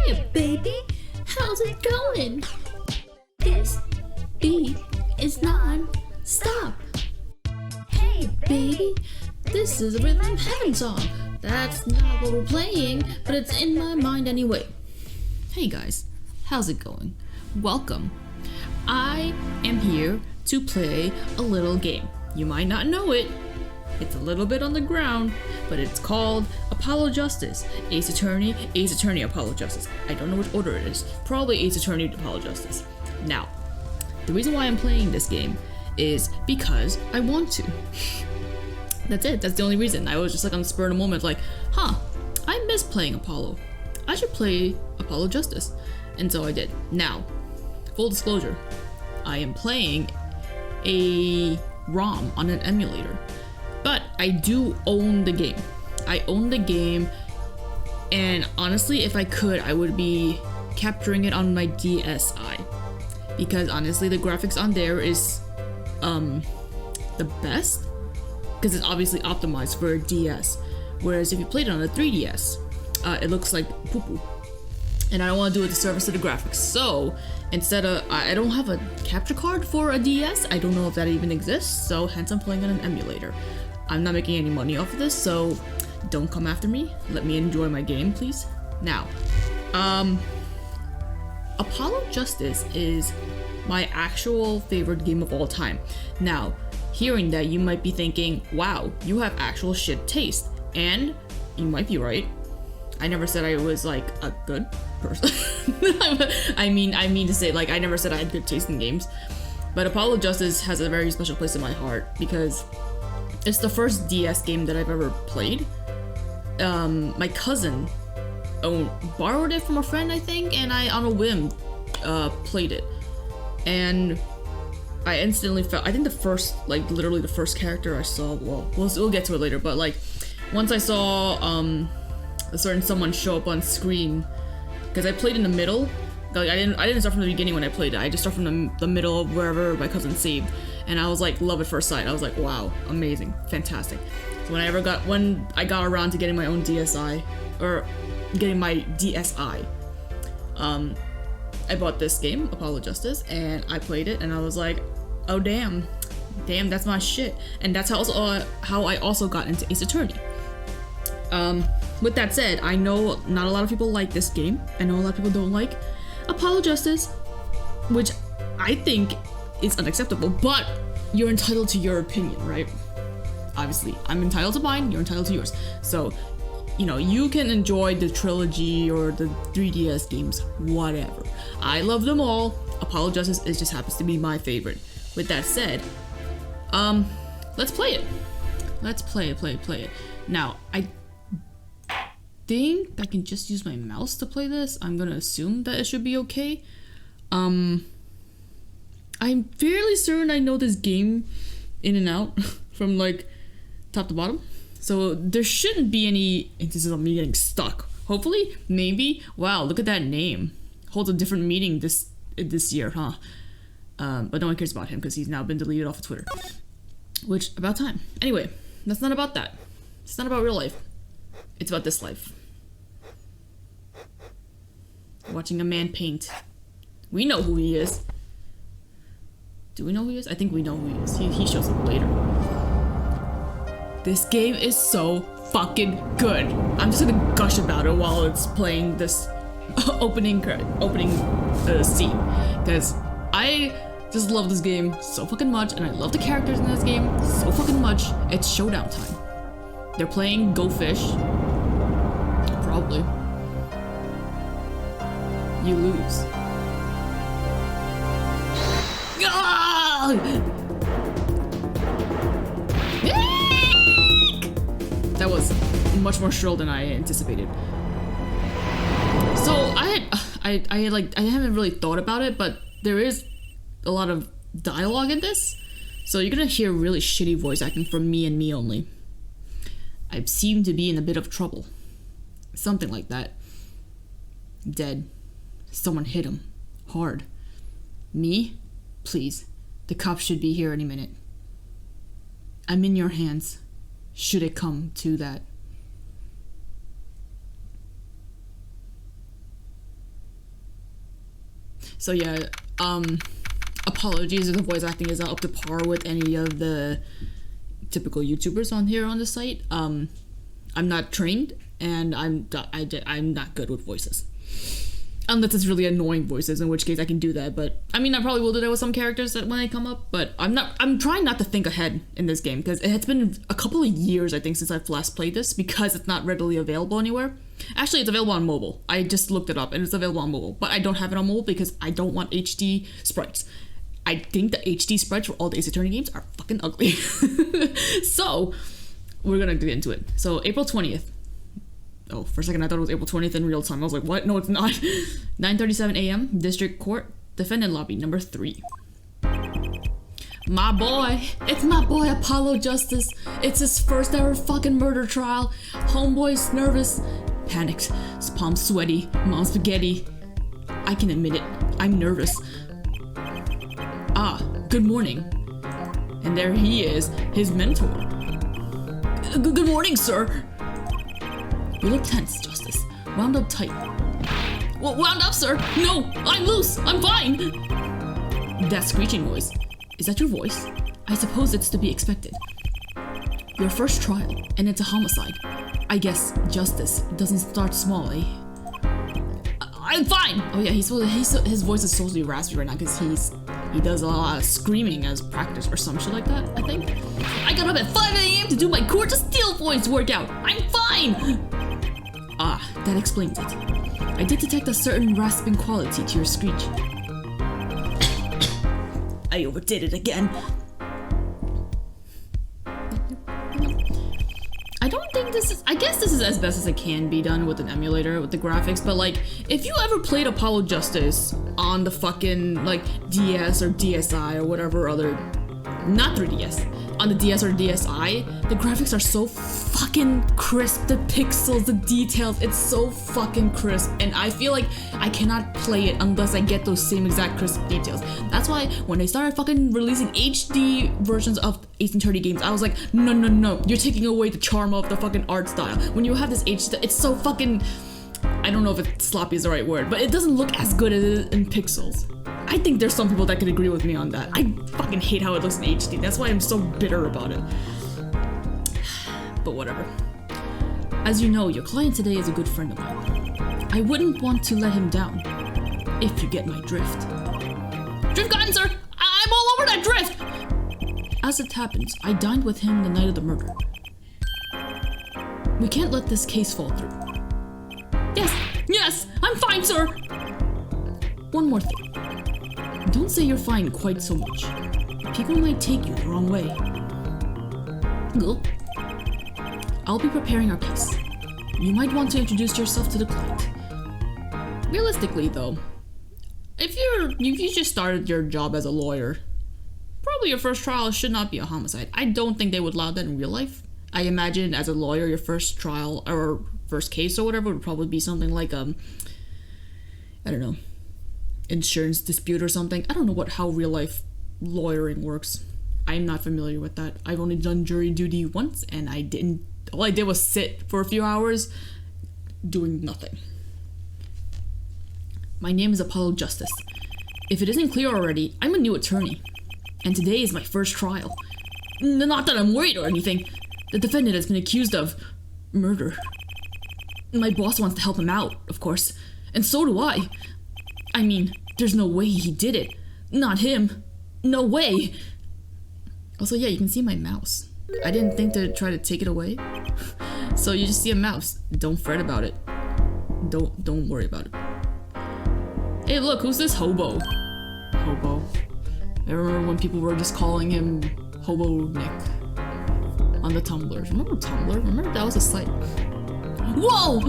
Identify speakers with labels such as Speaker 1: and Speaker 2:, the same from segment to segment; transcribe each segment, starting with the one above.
Speaker 1: Hey baby, how's it going? This beat is non-stop. Hey baby, this is a Rhythm Heaven song. That's not what we're playing, but it's in my mind anyway. Hey guys, how's it going? Welcome. I am here to play a little game. You might not know it. It's a little bit on the ground, but it's called Apollo Justice. Ace Attorney, Apollo Justice. I don't know which order it is. Probably Ace Attorney, Apollo Justice. Now, the reason why I'm playing this game is because I want to. That's it. That's the only reason. I was just like on the spur of the moment, like, I miss playing Apollo. I should play Apollo Justice. And so I did. Now, full disclosure, I am playing a ROM on an emulator. But I do own the game. I own the game, and honestly, if I could, I would be capturing it on my DSi. Because honestly, the graphics on there is the best, because it's obviously optimized for a DS. Whereas if you played it on a 3DS, it looks like poo-poo. And I don't want to do it a disservice to the graphics. So instead of, I don't have a capture card for a DS. I don't know if that even exists. So hence I'm playing on an emulator. I'm not making any money off of this, so don't come after me. Let me enjoy my game, please. Now, Apollo Justice is my actual favorite game of all time. Now, hearing that, you might be thinking, wow, you have actual shit taste. And you might be right. I never said I was like a good person. I mean to say, like, I never said I had good taste in games. But Apollo Justice has a very special place in my heart because it's the first DS game that I've ever played. My cousin borrowed it from a friend, I think, and I, on a whim, played it. And I instantly felt, I think the first, like, literally the first character I saw, well, we'll get to it later, but, like, once I saw, a certain someone show up on screen, because I played in the middle. Like, I didn't start from the beginning when I played it. I just started from the middle of wherever my cousin saved, and I was like, love at first sight. I was like, wow, amazing, fantastic. So when I got around to getting my own DSi, or getting my DSi, I bought this game, Apollo Justice, and I played it, and I was like, oh damn, that's my shit. And that's how I also got into Ace Attorney. With that said, I know not a lot of people like this game. I know a lot of people don't like Apollo Justice, which I think is unacceptable, but you're entitled to your opinion, right? Obviously, I'm entitled to mine, you're entitled to yours. So, you know, you can enjoy the trilogy or the 3DS games, whatever. I love them all. Apollo Justice just happens to be my favorite. With that said, let's play it. Let's play it. Now, I think I can just use my mouse to play this. I'm gonna assume that it should be okay. I'm fairly certain I know this game in and out from like top to bottom, so there shouldn't be any instances of me getting stuck. Hopefully, maybe. Wow, look at that name. Holds a different meaning this year, huh? But no one cares about him because he's now been deleted off of Twitter. Which, about time. Anyway, that's not about that. It's not about real life. It's about this life. Watching a man paint. We know who he is. Do we know who he is? I think we know who he is. He shows up later. This game is so fucking good. I'm just gonna gush about it while it's playing this opening scene. Because I just love this game so fucking much, and I love the characters in this game so fucking much. It's showdown time. They're playing Go Fish. Probably. You lose. Ah! That was much more shrill than I anticipated. So I haven't really thought about it, but there is a lot of dialogue in this. So you're gonna hear really shitty voice acting from me and me only. I seem to be in a bit of trouble. Something like that. Dead. Someone hit him. Hard. Me? Please. The cops should be here any minute. I'm in your hands. Should it come to that.
Speaker 2: So yeah, apologies if the voice acting is not up to par with any of the typical YouTubers on here on the site. I'm not trained, and I'm not good with voices. Unless it's really annoying voices, in which case I can do that. But I mean, I probably will do that with some characters when they come up. But I'm trying not to think ahead in this game, because it's been a couple of years, I think, since I've last played this, because it's not readily available anywhere. Actually, it's available on mobile. I just looked it up, and it's available on mobile. But I don't have it on mobile because I don't want HD sprites. I think the HD sprites for all the Ace Attorney games are fucking ugly. So we're gonna get into it. So April 20th. Oh, for a second I thought it was April 20th in real time. I was like, what? No, it's not. 9:37 a.m. District Court, Defendant Lobby, number 3. My boy. It's my boy Apollo Justice. It's his first ever fucking murder trial. Homeboy's nervous. Panicked. His palms sweaty. Mom's spaghetti. I can admit it. I'm nervous. Ah, good morning. And there he is, his mentor. Good morning, sir. You look tense, Justice. Wound up tight. Well, wound up, sir? No, I'm loose. I'm fine. That screeching noise. Is that your voice? I suppose it's to be expected. Your first trial, and it's a homicide. I guess justice doesn't start small, eh? I'm fine. Oh yeah, his voice is supposed to be raspy right now because he does a lot of screaming as practice or some shit like that, I think. I got up at 5 a.m. to do my Court of Steel voice workout. I'm fine. Ah, that explains it. I did detect a certain rasping quality to your screech. I overdid it again. I don't think I guess this is as best as it can be done with an emulator with the graphics, but like, if you ever played Apollo Justice on the fucking like DS or DSi or whatever other, not 3DS, on the DS or DSi, the graphics are so fucking crisp, the pixels, the details, it's so fucking crisp, and I feel like I cannot play it unless I get those same exact crisp details. That's why when they started fucking releasing HD versions of Ace Attorney games, I was like, no, you're taking away the charm of the fucking art style. When you have this HD, it's so fucking, I don't know if it's sloppy is the right word, but it doesn't look as good as it is in pixels. I think there's some people that could agree with me on that. I fucking hate how it looks in HD. That's why I'm so bitter about it. But whatever. As you know, your client today is a good friend of mine. I wouldn't want to let him down, if you get my drift. Drift gotten, sir! I'm all over that drift! As it happens, I dined with him the night of the murder. We can't let this case fall through. Yes, I'm fine, sir! One more thing. Don't say you're fine quite so much. People might take you the wrong way. Go. I'll be preparing our case. You might want to introduce yourself to the client. Realistically, though, if you just started your job as a lawyer, probably your first trial should not be a homicide. I don't think they would allow that in real life. I imagine as a lawyer, your first trial or first case or whatever would probably be something like I don't know, insurance dispute or something. I don't know how real life lawyering works. I'm not familiar with that. I've only done jury duty once, and all I did was sit for a few hours doing nothing. My name is Apollo Justice. If it isn't clear already, I'm a new attorney, and today is my first trial. Not that I'm worried or anything. The defendant has been accused of murder. My boss wants to help him out, of course, and so do I. I mean, there's no way he did it. Not him. No way. Also, yeah, you can see my mouse. I didn't think to try to take it away. So you just see a mouse. Don't fret about it. Don't worry about it. Hey, look, who's this hobo? Hobo. I remember when people were just calling him Hobo Nick on the Tumblrs. Remember Tumblr? Remember that was a site. Whoa!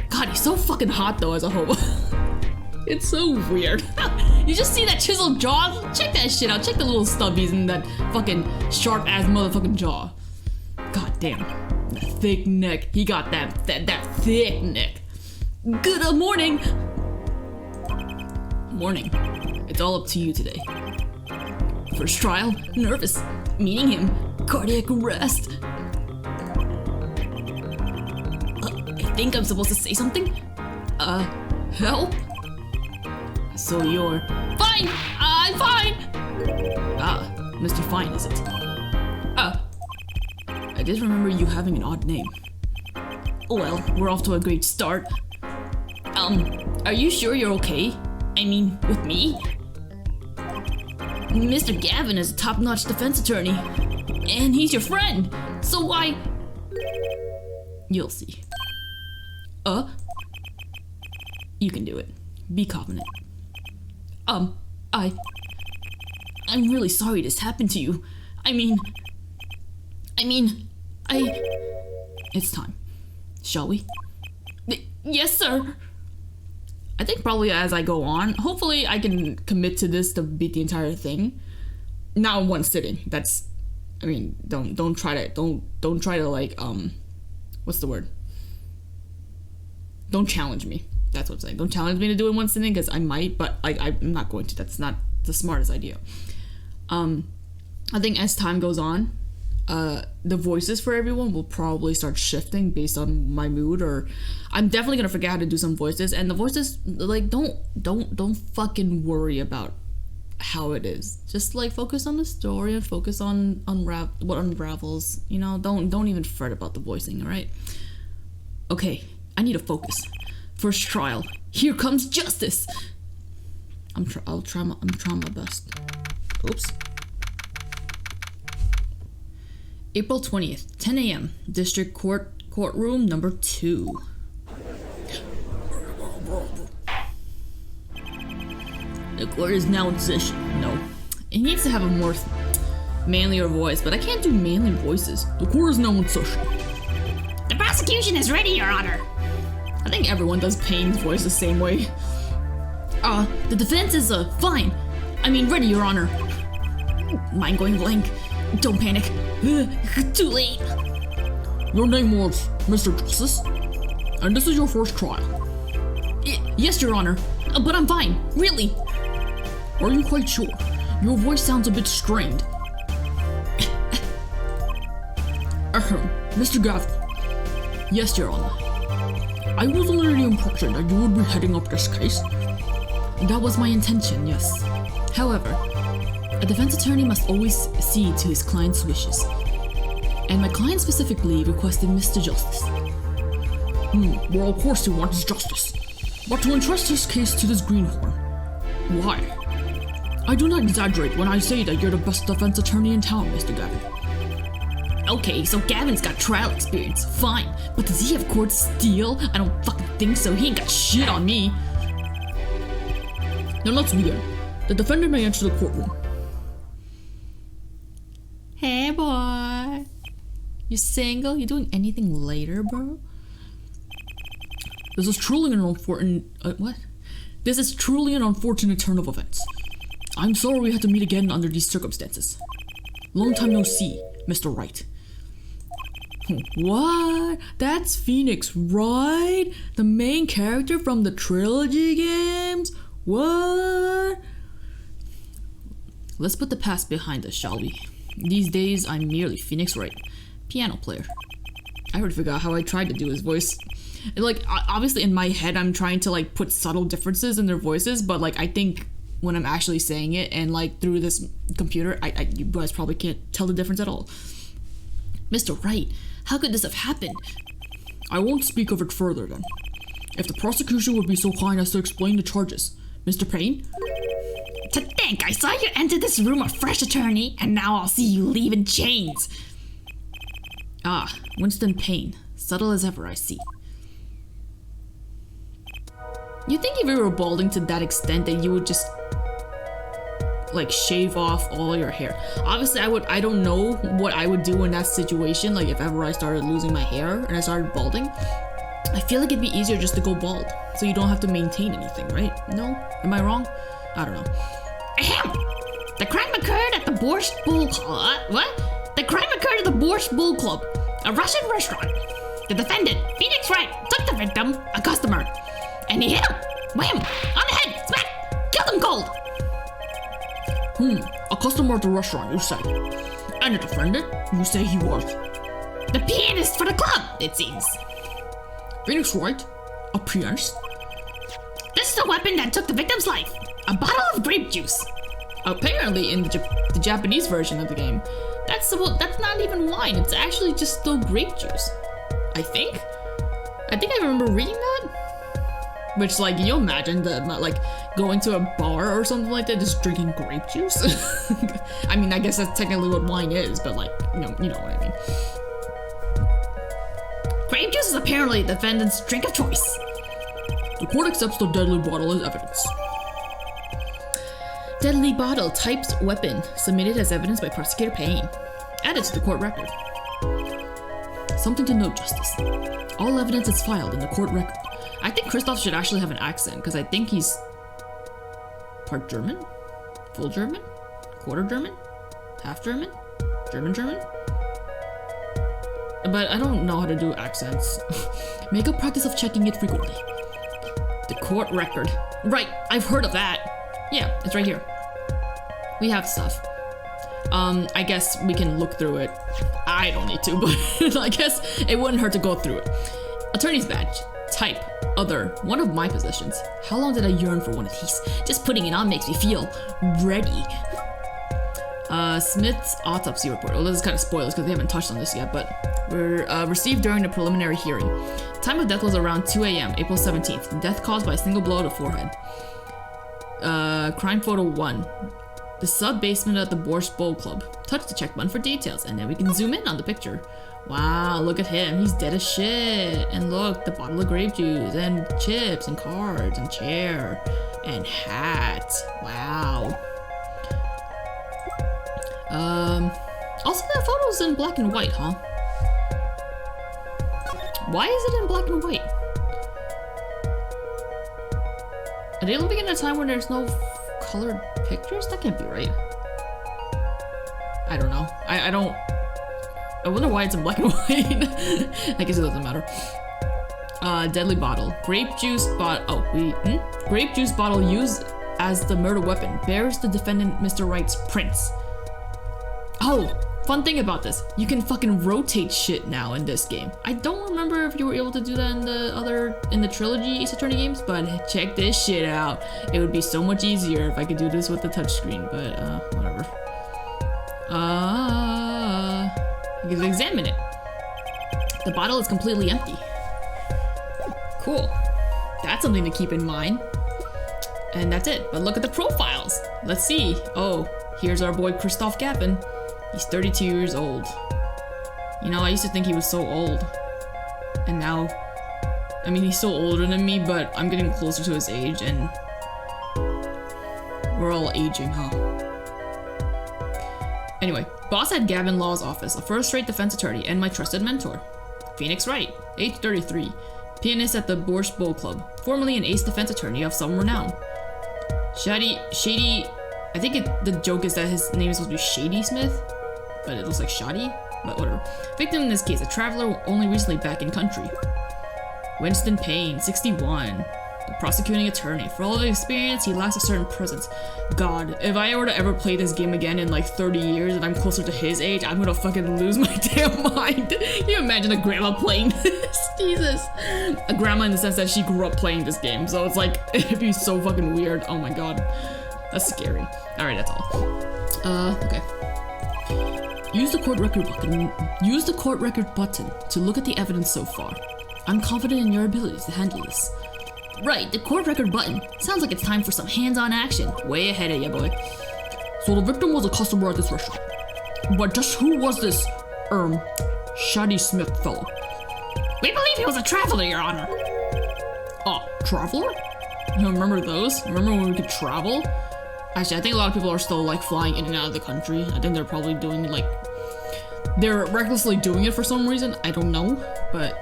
Speaker 2: God, he's so fucking hot though as a hobo. It's so weird. You just see that chiseled jaw? Check that shit out. Check the little stubbies and that fucking sharp ass motherfucking jaw. God damn. That thick neck. He got that thick neck. Good morning. Morning. It's all up to you today. First trial, nervous. Meeting him, cardiac arrest. I think I'm supposed to say something. Help? So you're... Fine! I'm fine! Ah, Mr. Fine, is it? I did remember you having an odd name. Well, we're off to a great start. Are you sure you're okay? I mean, with me? Mr. Gavin is a top-notch defense attorney. And he's your friend! So why... You'll see. You can do it. Be confident. I'm really sorry this happened to you. I mean... It's time. Shall we? Yes, sir! I think probably as I go on, hopefully I can commit to this to beat the entire thing. Not in one sitting. That's... I mean, don't try to like, what's the word? Don't challenge me. That's what I'm saying. Don't challenge me to do it in one sitting, because I might, but I'm not going to. That's not the smartest idea. I think as time goes on, the voices for everyone will probably start shifting based on my mood, or I'm definitely gonna forget how to do some voices, and the voices, like, don't fucking worry about how it is. Just like focus on the story and focus on what unravels. You know, don't even fret about the voicing. All right. Okay, I need to focus. First trial. Here comes justice. I'm trying my best. Oops. April 20th, 10 a.m. District Courtroom number 2. The court is now in session. No. It needs to have a more manlier voice, but I can't do manly voices. The court is now in session.
Speaker 1: The prosecution is ready, Your Honor.
Speaker 2: I think everyone does Payne's voice the same way. The defense is, fine. I mean, ready, Your Honor. Mind going blank. Don't panic. Too late.
Speaker 3: Your name was Mr. Justice, and this is your first trial.
Speaker 2: Yes, Your Honor. But I'm fine. Really.
Speaker 3: Are you quite sure? Your voice sounds a bit strained. Mr. Gavin.
Speaker 2: Yes, Your Honor.
Speaker 3: I was under the impression that you would be heading up this case.
Speaker 2: That was my intention, yes. However, a defense attorney must always cede to his client's wishes. And my client specifically requested Mr. Justice.
Speaker 3: Well, of course he wants justice. But to entrust his case to this greenhorn, why? I do not exaggerate when I say that you're the best defense attorney in town, Mr. Gavin.
Speaker 2: Okay, so Gavin's got trial experience, fine. But does he have court steel? I don't fucking think so. He ain't got shit on me.
Speaker 3: Now let's begin. The defendant may enter the courtroom.
Speaker 2: Hey, boy. You single? You doing anything later, bro?
Speaker 3: This is truly an unfortunate... what?
Speaker 2: This is truly an unfortunate turn of events.
Speaker 3: I'm sorry we had to meet again under these circumstances. Long time no see, Mr. Wright.
Speaker 2: What? That's Phoenix Wright? The main character from the trilogy games? What? Let's put the past behind us, shall we? These days, I'm merely Phoenix Wright, piano player. I already forgot how I tried to do his voice. Like, obviously in my head, I'm trying to like put subtle differences in their voices, but like I think when I'm actually saying it and like through this computer, you guys probably can't tell the difference at all. Mr. Wright, how could this have happened?
Speaker 3: I won't speak of it further then. If the prosecution would be so kind as to explain the charges. Mr. Payne?
Speaker 1: To think I saw you enter this room a fresh attorney, and now I'll see you leave in chains.
Speaker 2: Ah, Winston Payne. Subtle as ever, I see. You think if you were balding to that extent that you would just like shave off all your hair? Obviously I don't know what I would do in that situation, like if ever I started losing my hair and I started balding. I feel like it'd be easier just to go bald, so you don't have to maintain anything, right? No? Am I wrong? I don't know.
Speaker 1: Ahem! The crime occurred at the Borscht Bull Club. What? The crime occurred at the Borscht Bull Club, a Russian restaurant. The defendant, Phoenix Wright, took the victim, a customer, and he hit him. Wham! On the head! Smack! Killed him cold!
Speaker 3: A customer at the restaurant, you say? And the defendant, you say he was?
Speaker 1: The pianist for the club, it seems.
Speaker 3: Phoenix Wright? A pianist?
Speaker 1: This is the weapon that took the victim's life.
Speaker 2: A bottle of grape juice. Apparently, in the Japanese version of the game, that's not even wine. It's actually just still grape juice. I think I remember reading that. Which, like, you imagine like going to a bar or something like that, just drinking grape juice. I mean, I guess that's technically what wine is, but like, you know what I mean. Grape juice is apparently the defendant's drink of choice.
Speaker 3: The court accepts the deadly bottle as evidence.
Speaker 2: Deadly bottle, typed weapon, submitted as evidence by Prosecutor Payne. Added to the court record.
Speaker 3: Something to note, Justice. All evidence is filed in the court record.
Speaker 2: I think Kristoff should actually have an accent, because I think he's part German? Full German? Quarter German? Half German? German? But I don't know how to do accents.
Speaker 3: Make a practice of checking it frequently.
Speaker 2: The court record. Right, I've heard of that. Yeah, it's right here. We have stuff. I guess we can look through it. I don't need to, but I guess it wouldn't hurt to go through it. Attorney's badge. Type. Other. One of my possessions. How long did I yearn for one of these? Just putting it on makes me feel ready. Smith's autopsy report. Well, this is kind of spoilers because we haven't touched on this yet, but received during the preliminary hearing. Time of death was around 2 a.m., April 17th. Death caused by a single blow to the forehead. Crime photo 1. The sub-basement of the Borscht Bowl Club. Touch the check button for details, and then we can zoom in on the picture. Wow, look at him. He's dead as shit. And look, the bottle of grape juice, and chips, and cards, and chair, and hat. Wow. Also that photo's in black and white, huh? Why is it in black and white? Are they living in a time when there's no colored pictures? That can't be right. I don't know. I wonder why it's in black and white. I guess it doesn't matter. Deadly bottle. Grape juice bottle. Grape juice bottle used as the murder weapon bears the defendant Mr. Wright's prints. Oh, fun thing about this. You can fucking rotate shit now in this game. I don't remember if you were able to do that in the trilogy Ace Attorney games, but check this shit out. It would be so much easier if I could do this with the touchscreen, but whatever. You can examine it. The bottle is completely empty. Cool. That's something to keep in mind. And that's it. But look at the profiles. Let's see. Oh, here's our boy Kristoff Gavin. He's 32 years old. You know, I used to think he was so old. And now, I mean, he's still older than me, but I'm getting closer to his age, and we're all aging, huh? Anyway, boss at Gavin Law's office, a first-rate defense attorney, and my trusted mentor. Phoenix Wright, age 33, pianist at the Borscht Bowl Club, formerly an ace defense attorney of some renown. Shady, I think the joke is that his name is supposed to be Shady Smith, but it looks like Shoddy, but whatever. Victim in this case, a traveler only recently back in country. Winston Payne, 61, the prosecuting attorney. For all of his experience, he lacks a certain presence. God, if I were to ever play this game again in like 30 years and I'm closer to his age, I'm gonna fucking lose my damn mind. Can you imagine a grandma playing this? Jesus. A grandma in the sense that she grew up playing this game, so it's like, it'd be so fucking weird. Oh my god. That's scary. Alright, that's all. Okay.
Speaker 3: Use the court record button to look at the evidence so far. I'm confident in your abilities to handle this.
Speaker 2: Right, the court record button. Sounds like it's time for some hands-on action. Way ahead of you, boy.
Speaker 3: So the victim was a customer at this restaurant. But just who was this, Shady Smith fellow?
Speaker 2: We believe he was a traveler, Your Honor.
Speaker 3: Traveler?
Speaker 2: You remember those? Remember when we could travel? Actually, I think a lot of people are still like flying in and out of the country. I think they're probably doing like, they're recklessly doing it for some reason. I don't know, but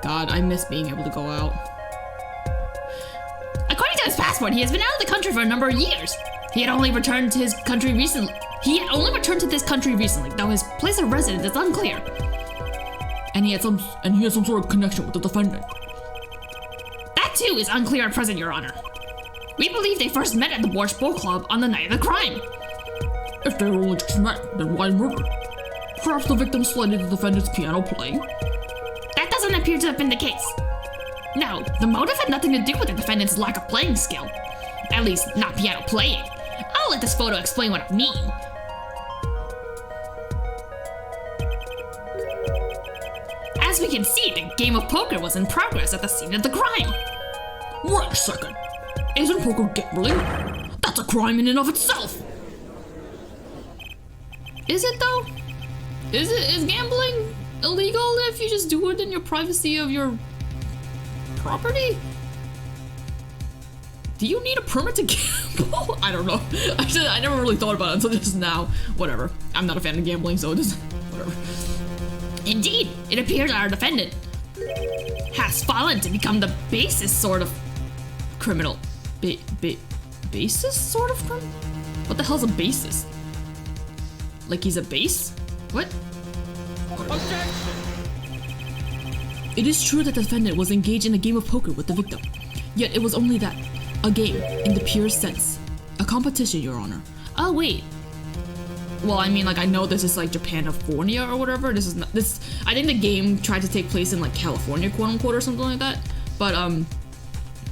Speaker 2: God, I miss being able to go out. According to his passport, he has been out of the country for a number of years. He had only returned to this country recently, though his place of residence is unclear.
Speaker 3: And he had some sort of connection with the defendant.
Speaker 2: That too is unclear at present, Your Honor. We believe they first met at the Borscht Bowl Club on the night of the crime.
Speaker 3: If they were only just met, then why murder? Perhaps the victim slighted the defendant's piano playing?
Speaker 2: That doesn't appear to have been the case. No, the motive had nothing to do with the defendant's lack of playing skill.
Speaker 1: At least, not piano playing. I'll let this photo explain what I mean. As we can see, the game of poker was in progress at the scene of the crime.
Speaker 3: Wait a second. Isn't poker gambling? That's a crime in and of itself.
Speaker 2: Is it though? Is gambling illegal if you just do it in your privacy of your property? Do you need a permit to gamble? I don't know. I never really thought about it until just now. Whatever. I'm not a fan of gambling, so it doesn't. Whatever.
Speaker 1: Indeed, it appears our defendant has fallen to become the basest sort of
Speaker 2: Criminal. Basis sort of criminal? What the hell's a basis? Like he's a base? What? It is true that the defendant was engaged in a game of poker with the victim. Yet it was only that. A game, in the purest sense. A competition, Your Honor. Oh, wait. Well, I mean, like, I know this is, like, Japanifornia or whatever. This is not, this, I think the game tried to take place in, like, California, quote-unquote, or something like that. But,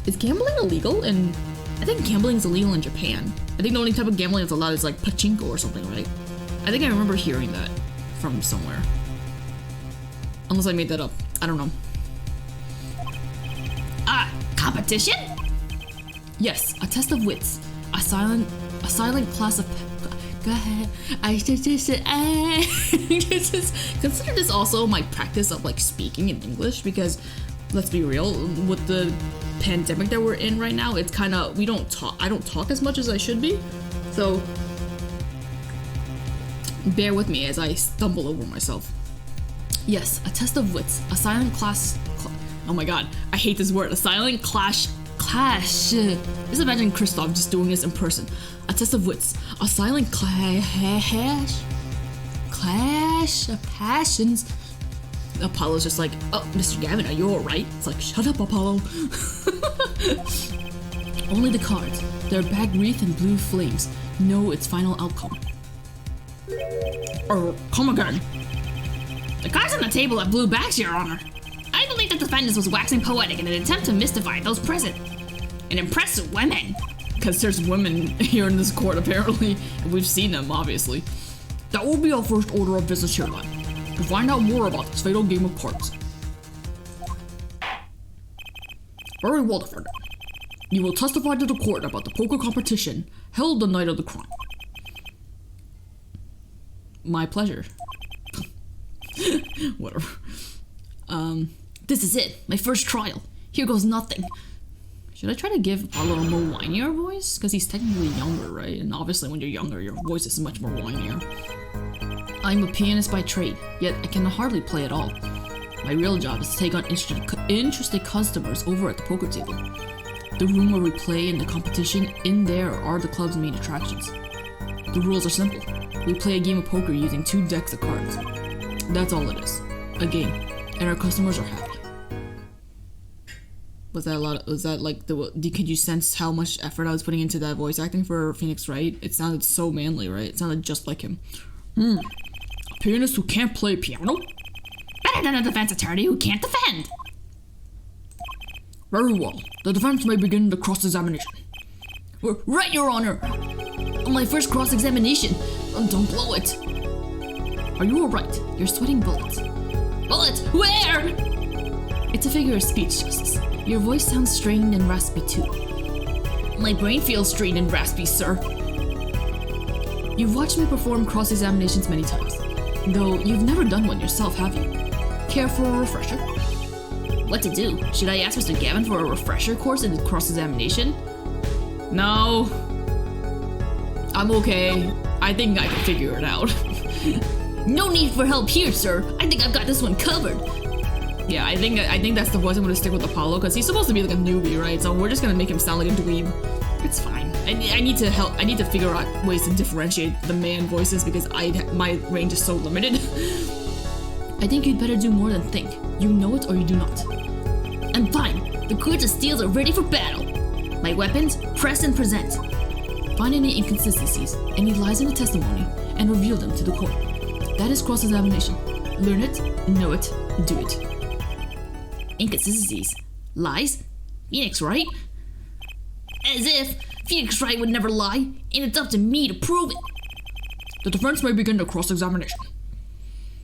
Speaker 2: is gambling illegal? And I think gambling's illegal in Japan. I think the only type of gambling that's allowed is, like, pachinko or something, right? I think I remember hearing that from somewhere. Unless I made that up. I don't know.
Speaker 1: Competition?
Speaker 2: Yes, a test of wits. A silent class of... Go ahead. Consider this also my practice of like speaking in English, because let's be real, with the pandemic that we're in right now, it's kind of, I don't talk as much as I should be. So bear with me as I stumble over myself. Yes, a test of wits. A silent class... Oh my god, I hate this word. A silent clash. Just imagine Christoph just doing this in person. A test of wits. A silent clash of passions. Apollo's just like, oh, Mr. Gavin, are you alright? It's like, shut up, Apollo. Only the cards, their bag wreath and blue flames, know its final outcome.
Speaker 3: Come again.
Speaker 1: The cards on the table have blue backs, Your Honor. I believe the defendant was waxing poetic in an attempt to mystify those present and impress women.
Speaker 2: Because there's women here in this court, apparently, and we've seen them, obviously.
Speaker 3: That will be our first order of business here, lad. To find out more about this fatal game of cards. Very well, defendant. You will testify to the court about the poker competition held the night of the crime.
Speaker 2: My pleasure. Whatever. This is it. My first trial. Here goes nothing. Should I try to give a little more whinier voice? Because he's technically younger, right? And obviously when you're younger, your voice is much more whinier. I'm a pianist by trade, yet I can hardly play at all. My real job is to take on interested customers over at the poker table. The room where we play in the competition, in there are the club's main attractions. The rules are simple. We play a game of poker using 2 decks of cards. That's all it is. A game. And our customers are happy. Was that like could you sense how much effort I was putting into that voice acting for Phoenix Wright? It sounded so manly, right? It sounded just like him.
Speaker 3: A pianist who can't play piano?
Speaker 1: Better than a defense attorney who can't defend.
Speaker 3: Very well. The defense may begin the cross-examination.
Speaker 2: Right, Your Honor! On my first cross-examination. Don't blow it. Are you alright? You're sweating bullets. Bullets? Where? It's a figure of speech, Justice. Your voice sounds strained and raspy too. My brain feels strained and raspy, sir. You've watched me perform cross-examinations many times, though you've never done one yourself, have you? Care for a refresher? What to do? Should I ask Mr. Gavin for a refresher course in cross-examination? No. I'm okay. I think I can figure it out. No need for help here, sir. I think I've got this one covered. Yeah, I think that's the voice I'm gonna stick with Apollo, because he's supposed to be like a newbie, right? So we're just gonna make him sound like a dweeb. It's fine. I need to help. I need to figure out ways to differentiate the man voices, because my range is so limited. I think you'd better do more than think. You know it or you do not. I'm fine. The cards of steels are ready for battle. My weapons, press and present. Find any inconsistencies, any lies in the testimony, and reveal them to the court. That is cross-examination. Learn it, know it, do it. Inconsistencies. Lies? Phoenix, right? As if
Speaker 1: Felix Wright would never lie, and it's up to me to prove it.
Speaker 3: The defense may begin the cross-examination.